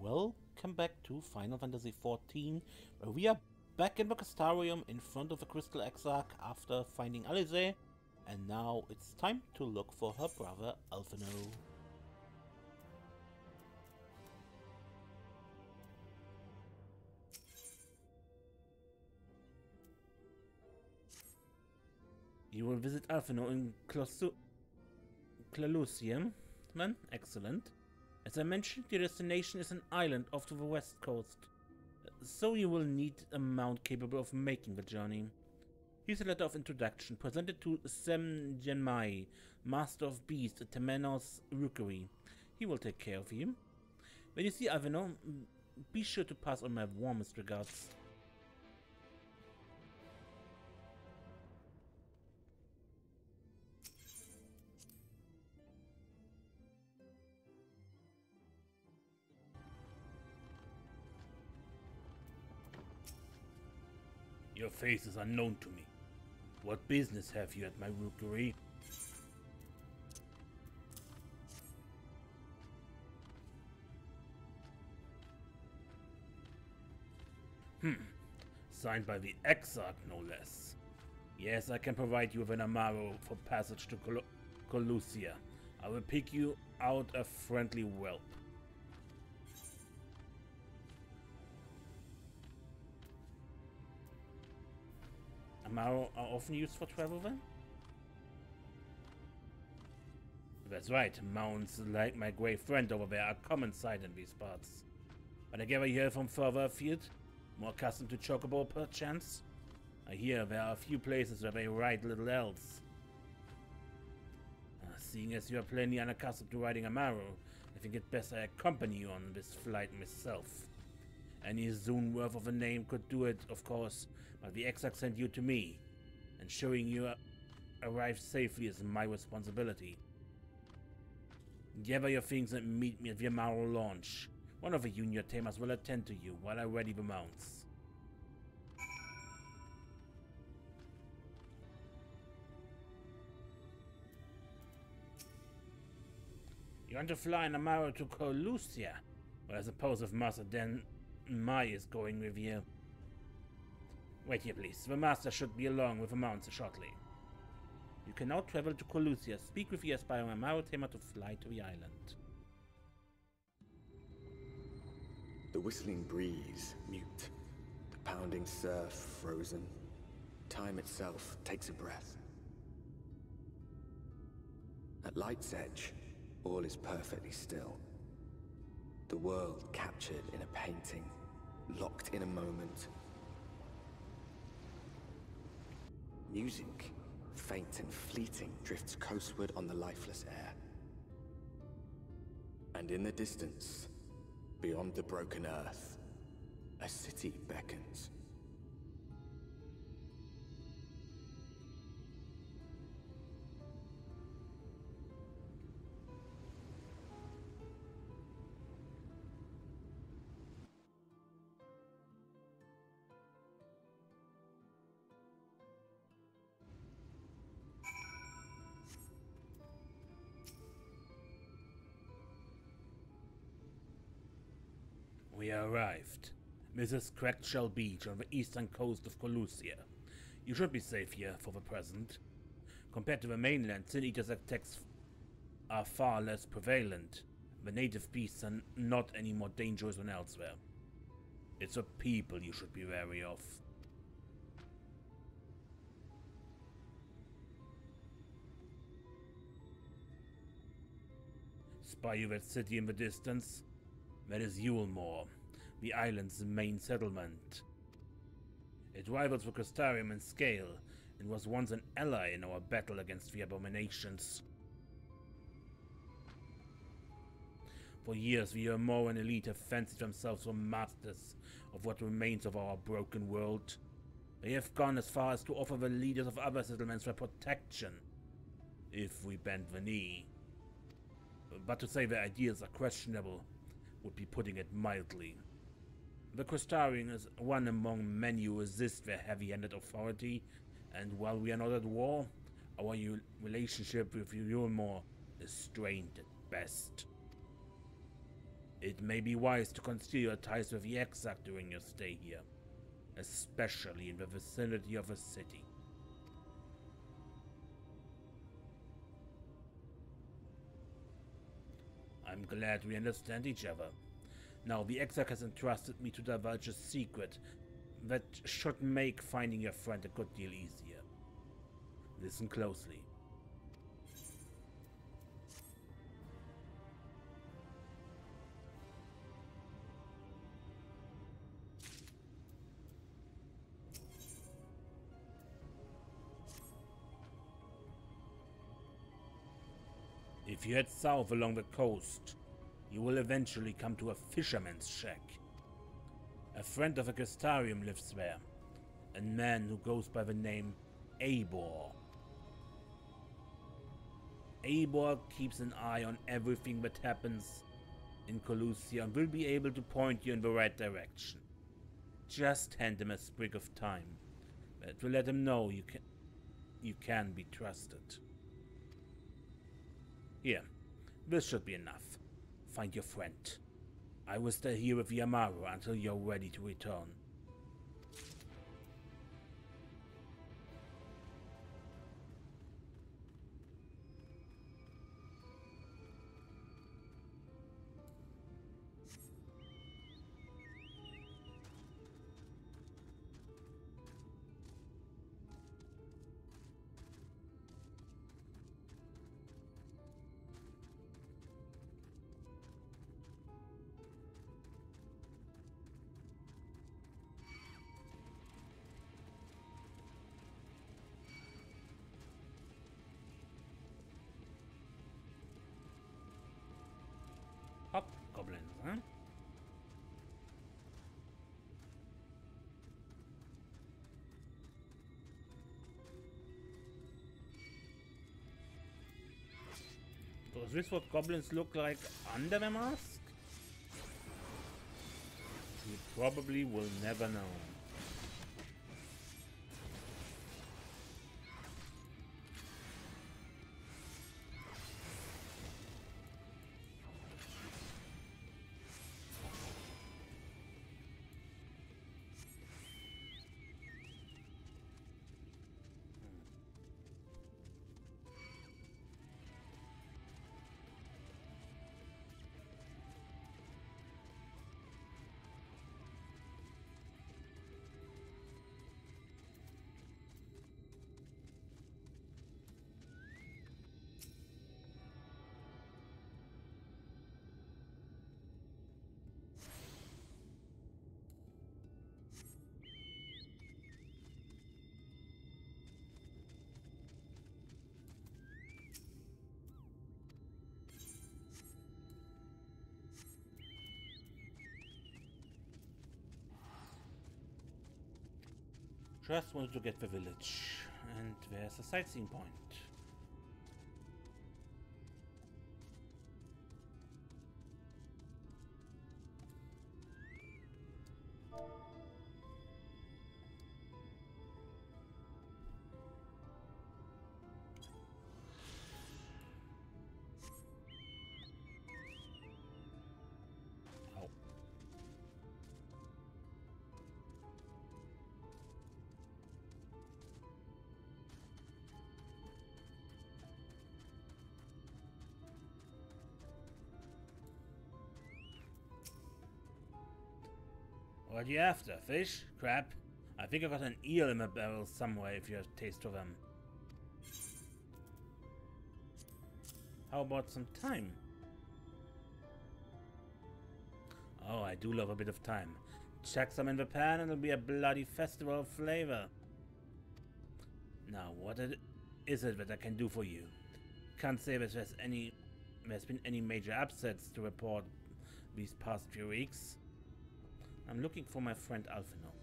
Welcome back to Final Fantasy XIV, where we are back in the Castarium in front of the Crystal Exarch after finding Alisaie, and now it's time to look for her brother Alphinaud. You will visit Alphinaud in Kholusia, man? Excellent. As I mentioned, your destination is an island off to the west coast, so you will need a mount capable of making the journey. Here's a letter of introduction, presented to ShB, Master of Beasts at Temenos Rookery. He will take care of you. When you see Alphinaud, be sure to pass on my warmest regards. Your face is unknown to me. What business have you at my rookery? Signed by the Exarch, no less. Yes, I can provide you with an Amaro for passage to Kholusia. I will pick you out a friendly whelp. Amaro are often used for travel then? That's right, mounts like my grey friend over there are common sight in these parts. But I gather you hear from further afield? More accustomed to chocobo perchance? I hear there are a few places where they ride little elves. Seeing as you are plainly unaccustomed to riding Amaro, I think it best I accompany you on this flight myself. Any Zune worth of a name could do it, of course, but the Exarch sent you to me, and showing you arrived safely is my responsibility. Gather your things and meet me at the Amaro launch. One of the junior tamers will attend to you while I ready the mounts. You want to fly an Amaro to Kholusia? Well, I suppose if Master Den Mai is going with you. Wait here, please. The Master should be along with the mounts shortly. You can now travel to Kholusia. Speak with the aspiring Amaro tamer to fly to the island. The whistling breeze, mute. The pounding surf, frozen. Time itself takes a breath. At light's edge, all is perfectly still. The world captured in a painting, locked in a moment. Music, faint and fleeting, drifts coastward on the lifeless air. And in the distance, beyond the broken earth, a city beckons. We arrived. Mrs. Cracked Shell Beach on the eastern coast of Kholusia. You should be safe here for the present. Compared to the mainland, Sin Eater's attacks are far less prevalent. The native beasts are not any more dangerous than elsewhere. It's the people you should be wary of. Spy you that city in the distance? That is Yulmore, the island's main settlement. It rivals the Castarium in scale, and was once an ally in our battle against the abominations. For years, the Yulmoran elite have fancied themselves for masters of what remains of our broken world. They have gone as far as to offer the leaders of other settlements their protection, if we bend the knee. But to say their ideas are questionable would be putting it mildly. The Castarian is one among many who resist their heavy-handed authority, and while we are not at war, our relationship with Yulmore is strained at best. It may be wise to consider your ties with the XIV during your stay here, especially in the vicinity of a city. I'm glad we understand each other. Now, the XIV has entrusted me to divulge a secret that should make finding your friend a good deal easier. Listen closely. If you head south along the coast, you will eventually come to a fisherman's shack. A friend of Agustarium lives there, a man who goes by the name Eibor. Eibor keeps an eye on everything that happens in Kholusia and will be able to point you in the right direction. Just hand him a sprig of thyme. That will let him know you can be trusted. Here, this should be enough. Find your friend. I will stay here with Yamaru until you're ready to return. Goblins, huh? So is this what goblins look like under the mask? You probably will never know. Just wanted to get the village, and there's a sightseeing point. What are you after? Fish? Crab? I think I got an eel in my barrel somewhere if you have a taste of them. How about some thyme? Oh, I do love a bit of thyme. Chuck some in the pan and it'll be a bloody festival of flavor. Now, what is it that I can do for you? Can't say that there's been any major upsets to report these past few weeks. I'm looking for my friend Alphinaud.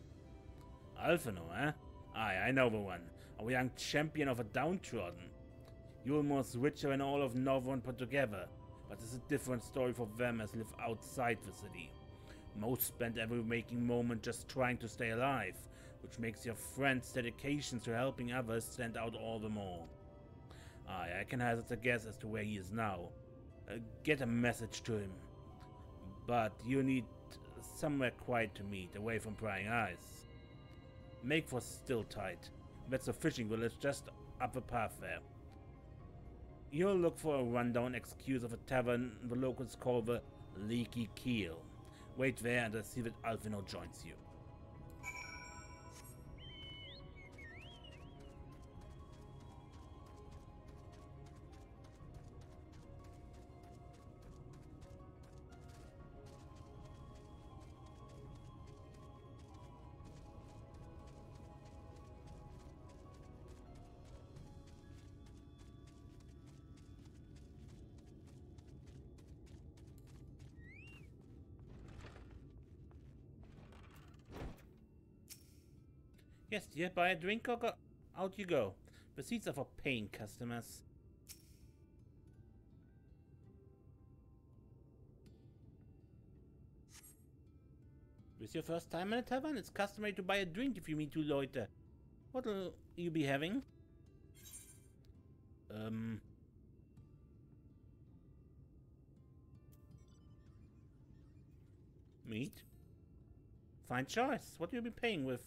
Alphinaud, eh? Aye, I know the one. A young champion of a downtrodden. You're almost richer than all of Norvrandt put together. But it's a different story for them as live outside the city. Most spend every waking moment just trying to stay alive, which makes your friend's dedication to helping others stand out all the more. Aye, I can hazard a guess as to where he is now. Get a message to him. But you need somewhere quiet to meet, away from prying eyes. Make for Still Tight. That's a fishing village just up the path there. You'll look for a rundown excuse of a tavern the locals call the Leaky Keel. Wait there and I'll see that Alphinaud joins you. Yes, dear, buy a drink or go out you go. The seats are for paying customers. With your first time in a tavern, it's customary to buy a drink if you mean to loiter. What'll you be having? Meat? Fine choice. What will you be paying with?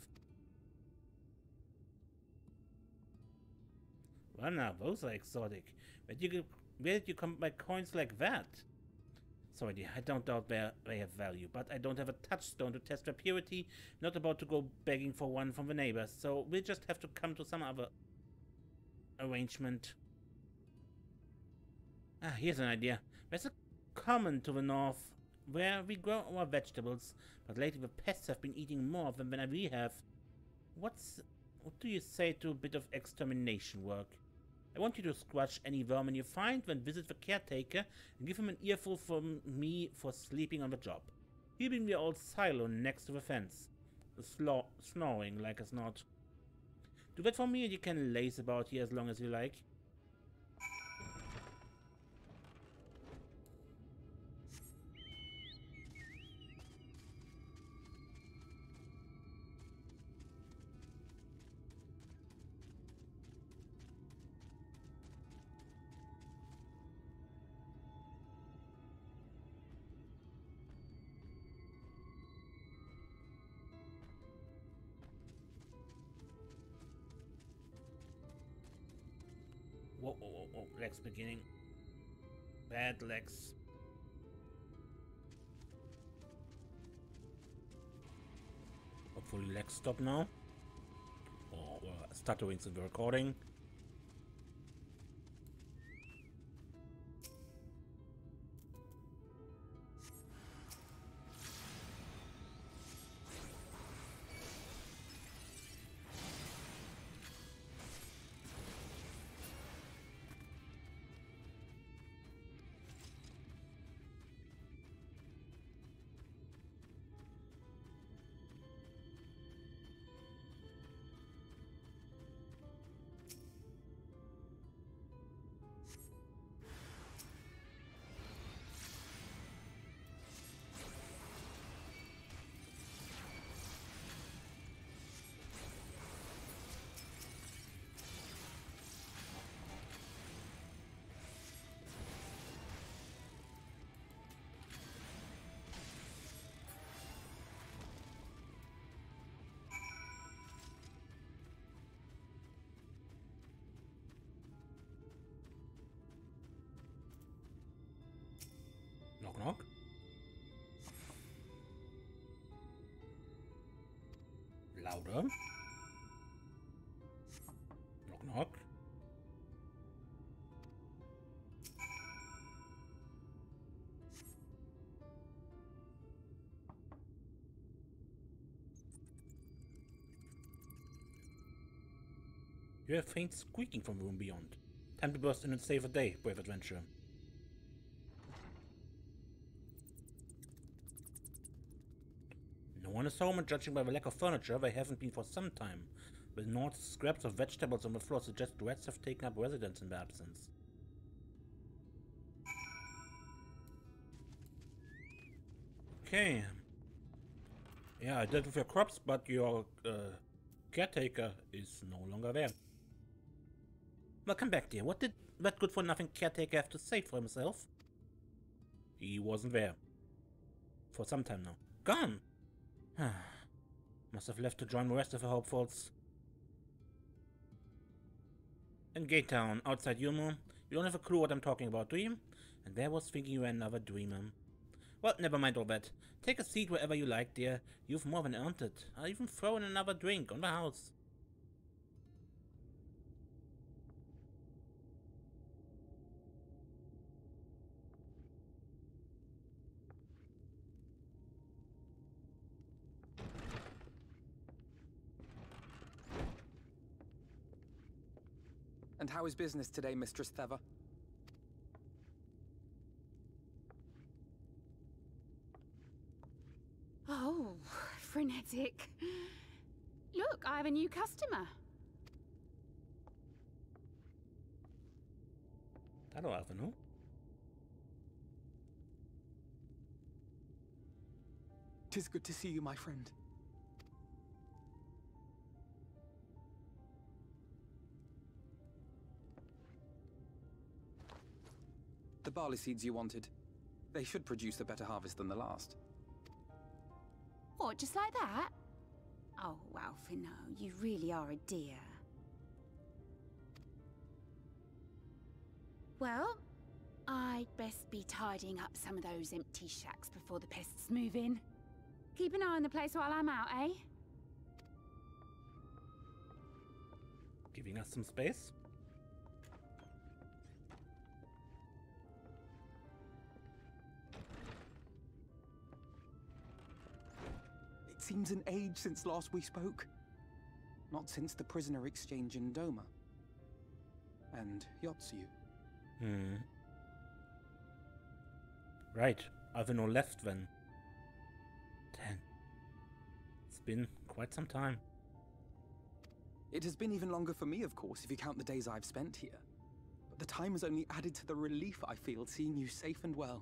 Well now, those are exotic. Where did you come by coins like that? Sorry dear, I don't doubt they have value, but I don't have a touchstone to test their purity. Not about to go begging for one from the neighbors, so we'll just have to come to some other arrangement. Ah, here's an idea. There's a common to the north where we grow our vegetables, but lately the pests have been eating more of them than we have. What do you say to a bit of extermination work? I want you to squash any vermin you find, then visit the caretaker and give him an earful from me for sleeping on the job. He'll be in the old silo next to the fence, snoring like as not. Do that for me and you can laze about here as long as you like. Whoa, legs beginning. Bad legs. Hopefully legs stop now. Or stutterings in the recording. Knock knock. Louder. Knock knock. You hear faint squeaking from the room beyond. Time to burst in and save the day, brave adventurer. No one is home, and judging by the lack of furniture, they haven't been for some time. The North's scraps of vegetables on the floor suggest rats have taken up residence in their absence. Okay. Yeah, I dealt with your crops, but your caretaker is no longer there. Welcome back, dear. What did that good-for-nothing caretaker have to say for himself? He wasn't there. For some time now. Gone! Must have left to join the rest of the hopefuls. In Gate Town, outside Yumu. You don't have a clue what I'm talking about, do you? And there was thinking you were another dreamer. Well, never mind all that. Take a seat wherever you like, dear. You've more than earned it. I'll even throw in another drink on the house. And how is business today, Mistress Theva? Oh, frenetic. Look, I have a new customer. Hello, Alphinaud. Tis good to see you, my friend. The barley seeds you wanted. They should produce a better harvest than the last. What, just like that? Oh, Alphinaud, you really are a dear. Well, I'd best be tidying up some of those empty shacks before the pests move in. Keep an eye on the place while I'm out, eh? Giving us some space. It seems an age since last we spoke. Not since the prisoner exchange in Doma. And Yotsu. Right. Alphinaud left then. Dang. It's been quite some time. It has been even longer for me, of course, if you count the days I've spent here. But the time has only added to the relief I feel seeing you safe and well.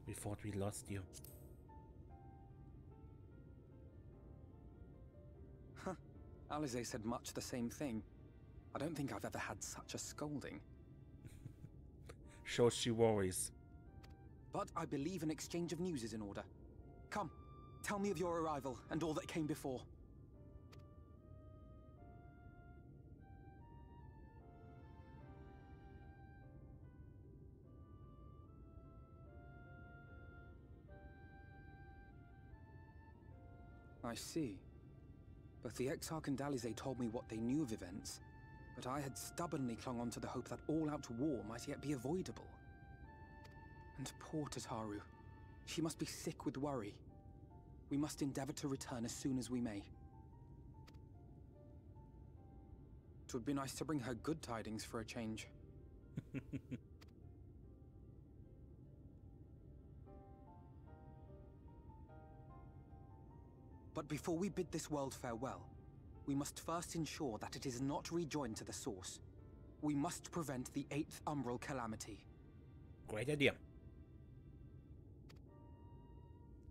We thought we lost you. Huh. Alisaie said much the same thing. I don't think I've ever had such a scolding. Shows she worries. But I believe an exchange of news is in order. Come, tell me of your arrival and all that came before. I see. Both the Exarch and Alisaie told me what they knew of events, but I had stubbornly clung on to the hope that all-out war might yet be avoidable. And poor Tataru. She must be sick with worry. We must endeavor to return as soon as we may. It would be nice to bring her good tidings for a change. But before we bid this world farewell, we must first ensure that it is not rejoined to the source. We must prevent the 8th Umbral calamity. Great idea.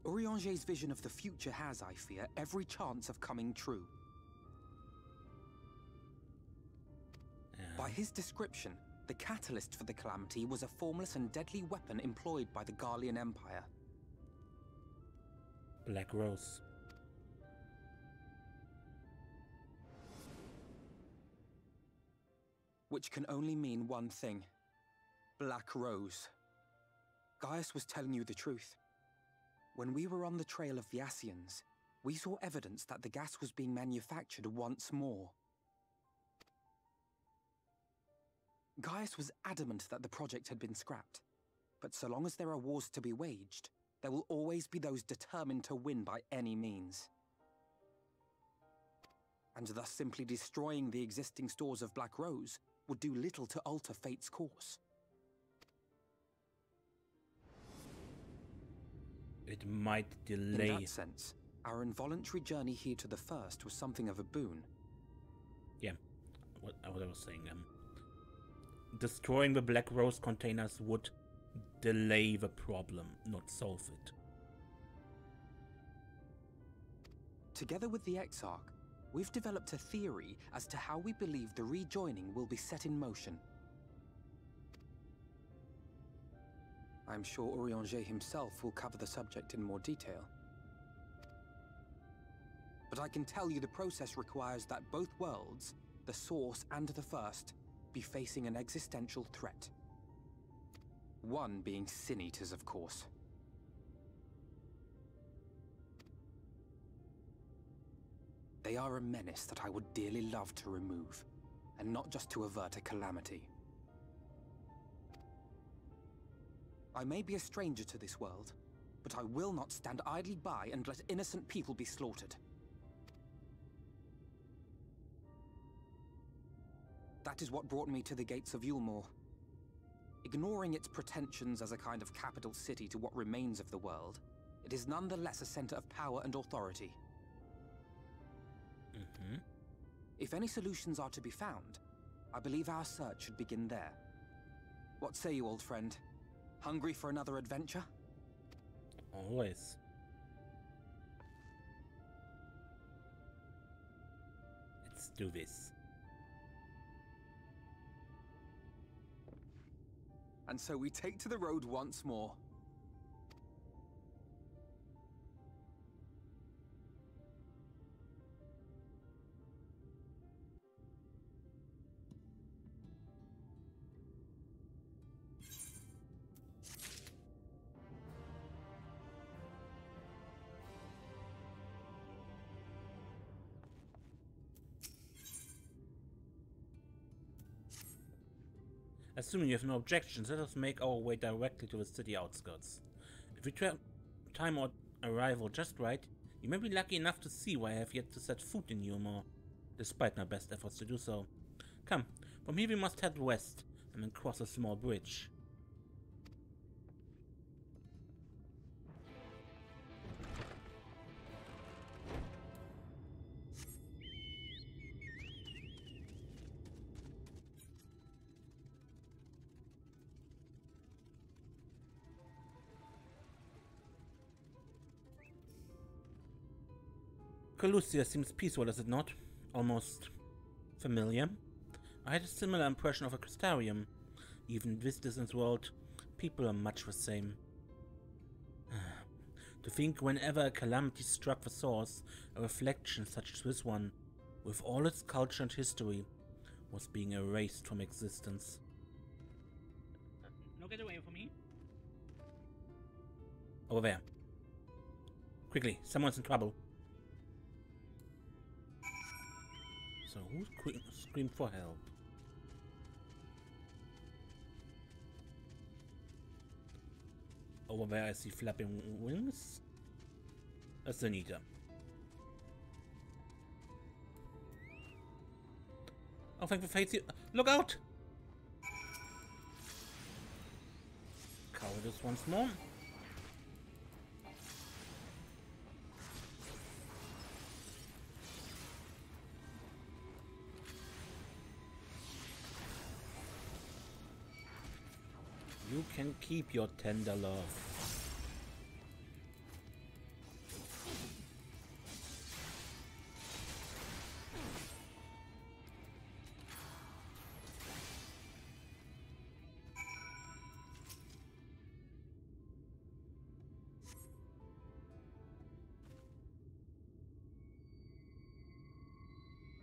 Urianger's vision of the future has, I fear, every chance of coming true. By his description, the catalyst for the calamity was a formless and deadly weapon employed by the Garlean Empire. Black Rose. Which can only mean one thing. Black Rose. Gaius was telling you the truth. When we were on the trail of the Ascians, we saw evidence that the gas was being manufactured once more. Gaius was adamant that the project had been scrapped. But so long as there are wars to be waged, there will always be those determined to win by any means. And thus simply destroying the existing stores of Black Rose would do little to alter fate's course. It might delay. In that sense, our involuntary journey here to the First was something of a boon. Yeah, what I was saying. Destroying the Black Rose containers would delay the problem, not solve it. Together with the Exarch, we've developed a theory as to how we believe the rejoining will be set in motion. I'm sure Urianger himself will cover the subject in more detail. But I can tell you the process requires that both worlds, the Source and the First, be facing an existential threat. One being Sin Eaters, of course. They are a menace that I would dearly love to remove, and not just to avert a calamity. I may be a stranger to this world, but I will not stand idly by and let innocent people be slaughtered. That is what brought me to the gates of Yulmore. Ignoring its pretensions as a kind of capital city to what remains of the world, it is nonetheless a center of power and authority. If any solutions are to be found, I believe our search should begin there. What say you, old friend? Hungry for another adventure? Always. Let's do this. And so we take to the road once more. Assuming you have no objections, let us make our way directly to the city outskirts. If we time our arrival just right, you may be lucky enough to see why I have yet to set foot in Yulmore, despite my best efforts to do so. Come, from here we must head west, and then cross a small bridge. Kholusia seems peaceful, does it not? Almost familiar. I had a similar impression of a crystarium. Even in this distant world, people are much the same. To think whenever a calamity struck the source, a reflection such as this one, with all its culture and history, was being erased from existence. No, get away from me. Over there. Quickly, someone's in trouble. So who screamed for help? Over there I see flapping wings. A Sin-Eater. Oh, thank the fates you. Look out! Cowardice once more. You can keep your tender love.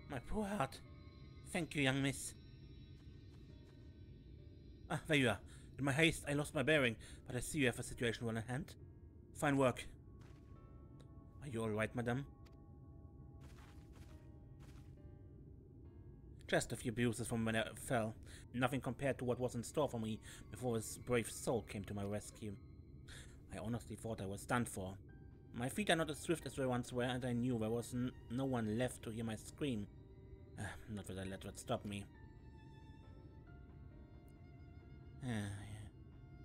My poor heart. Thank you, young miss. Ah, there you are. In my haste, I lost my bearing, but I see you have a situation well in hand. Fine work. Are you all right, madame? Just a few bruises from when I fell. Nothing compared to what was in store for me before this brave soul came to my rescue. I honestly thought I was done for. My feet are not as swift as they once were, and I knew there was no one left to hear my scream. Not that I let that stop me.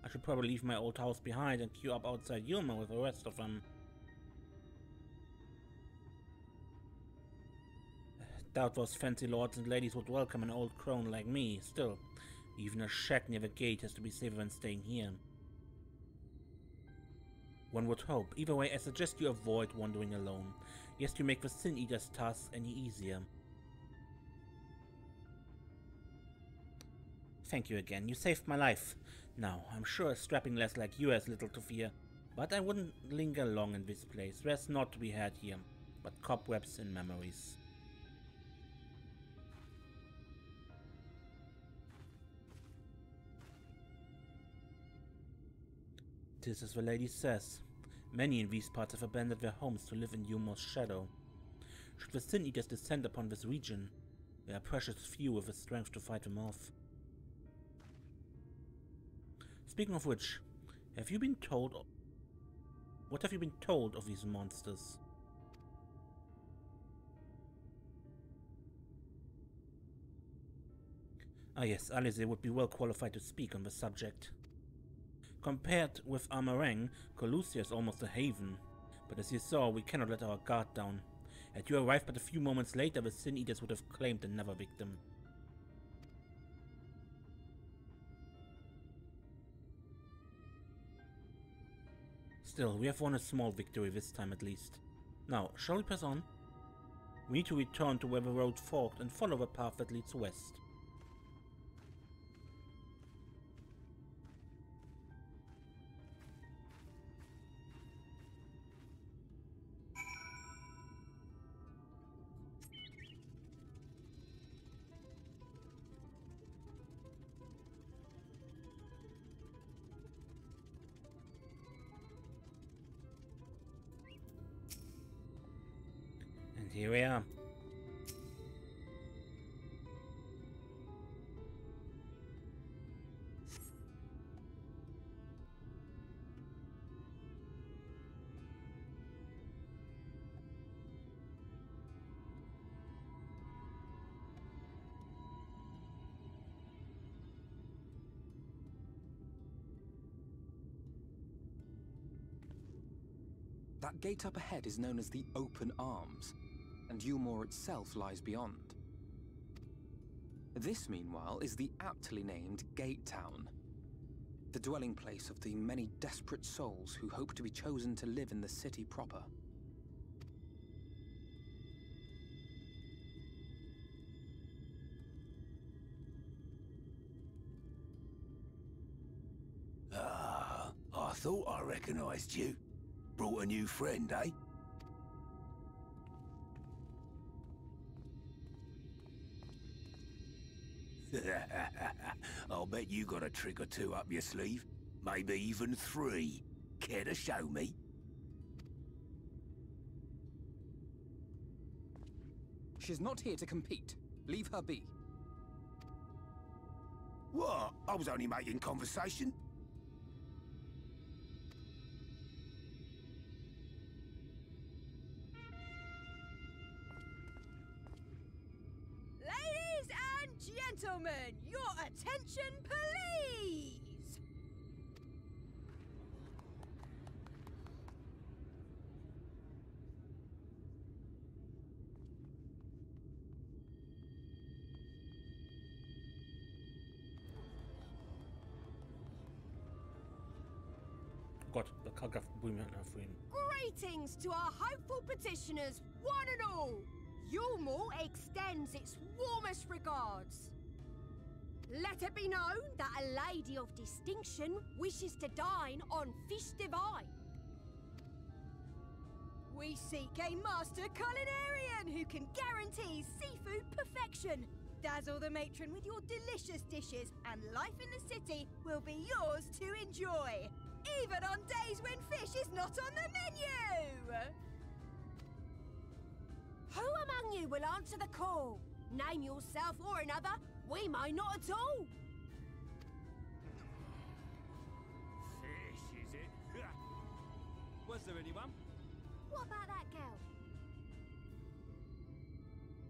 I should probably leave my old house behind and queue up outside Yulmore with the rest of them. Doubt those fancy lords and ladies would welcome an old crone like me. Still, even a shack near the gate has to be safer than staying here. One would hope. Either way, I suggest you avoid wandering alone. Yes, you make the Sin Eater's task any easier. Thank you again. You saved my life. Now, I'm sure a strapping lass like you has little to fear, but I wouldn't linger long in this place. There's naught to be had here, but cobwebs and memories. Tis as the lady says. Many in these parts have abandoned their homes to live in Yumor's shadow. Should the Sin Eaters descend upon this region, there are precious few with the strength to fight them off. Speaking of which, have you been told... What have you been told of these monsters? Ah yes, Alisaie would be well qualified to speak on the subject. Compared with Amareng, Kholusia is almost a haven, but as you saw, we cannot let our guard down. Had you arrived but a few moments later, the Sin Eaters would have claimed another victim. Still, we have won a small victory this time at least. Now, shall we press on? We need to return to where the road forked and follow the path that leads west. And here we are. That gate up ahead is known as the Open Arms, and Yumor itself lies beyond. This, meanwhile, is the aptly named Gate Town, the dwelling place of the many desperate souls who hope to be chosen to live in the city proper. Ah, I thought I recognized you. Brought a new friend, eh? I'll bet you got a trick or two up your sleeve. Maybe even 3. Care to show me? She's not here to compete. Leave her be. What? I was only making conversation. Ladies and gentlemen, your attention, please! Gott, da kan jag bry mig för in. Greetings to our hopeful petitioners, one and all! Yumor extends its warmest regards. Let it be known that a lady of distinction wishes to dine on fish divine. We seek a master culinarian who can guarantee seafood perfection. Dazzle the matron with your delicious dishes, and life in the city will be yours to enjoy, even on days when fish is not on the menu! Who among you will answer the call? Name yourself or another. We might not at all. Fish, is it? Was there anyone? What about that girl?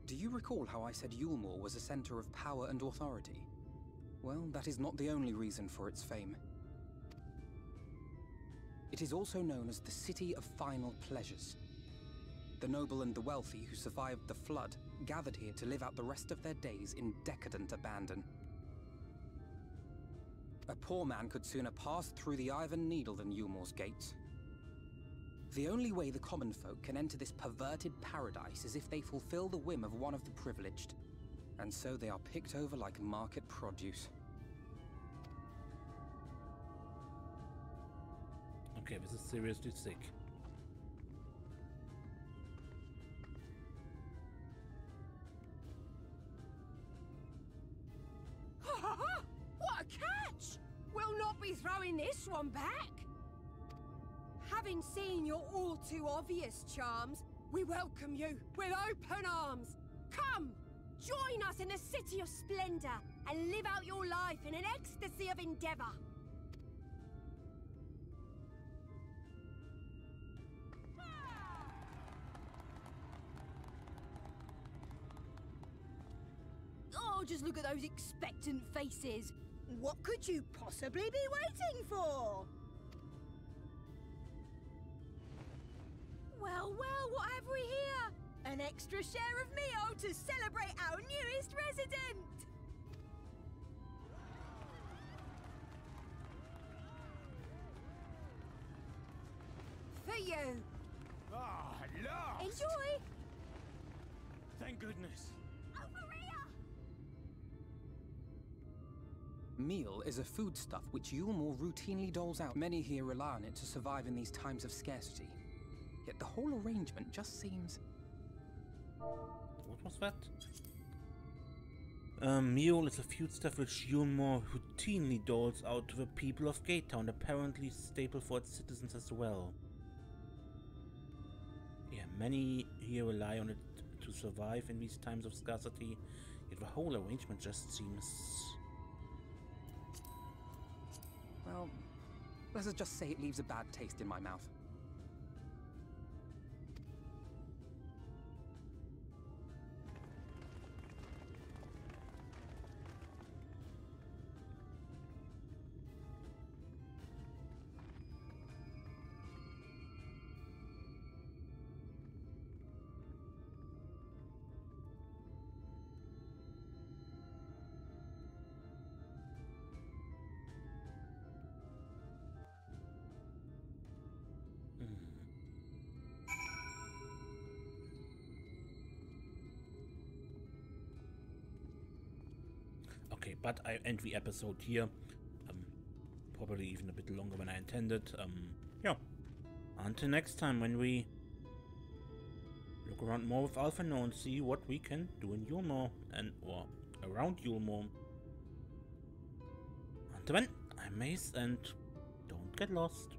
Do you recall how I said Yulmore was a center of power and authority? Well, that is not the only reason for its fame. It is also known as the City of Final Pleasures. The noble and the wealthy who survived the flood gathered here to live out the rest of their days in decadent abandon. A poor man could sooner pass through the Iron Needle than Yulmore's gates. The only way the common folk can enter this perverted paradise is if they fulfill the whim of one of the privileged. And so they are picked over like market produce. Okay, this is seriously sick. What a catch! We'll not be throwing this one back. Having seen your all too obvious charms, we welcome you with open arms. Come, join us in a city of splendor and live out your life in an ecstasy of endeavor. Oh, just look at those expectant faces. What could you possibly be waiting for? Well, well, what have we here? An extra share of meal to celebrate our newest resident! For you. Ah, last! Enjoy! Thank goodness. Over here! Meal is a foodstuff which Yulmore routinely doles out. Many here rely on it to survive in these times of scarcity. Yet the whole arrangement just seems... What was that? Meal is a foodstuff which Yulmore routinely doles out to the people of Gatetown, apparently staple for its citizens as well. Yeah, many here rely on it to survive in these times of scarcity, yet the whole arrangement just seems... Well, let's just say it leaves a bad taste in my mouth. Okay, but I end the episode here. Probably even a bit longer than I intended. Yeah. Until next time, when we look around more with Alphinaud and see what we can do in Yulmore or around Yulmore. Until then, I'm Mace and don't get lost.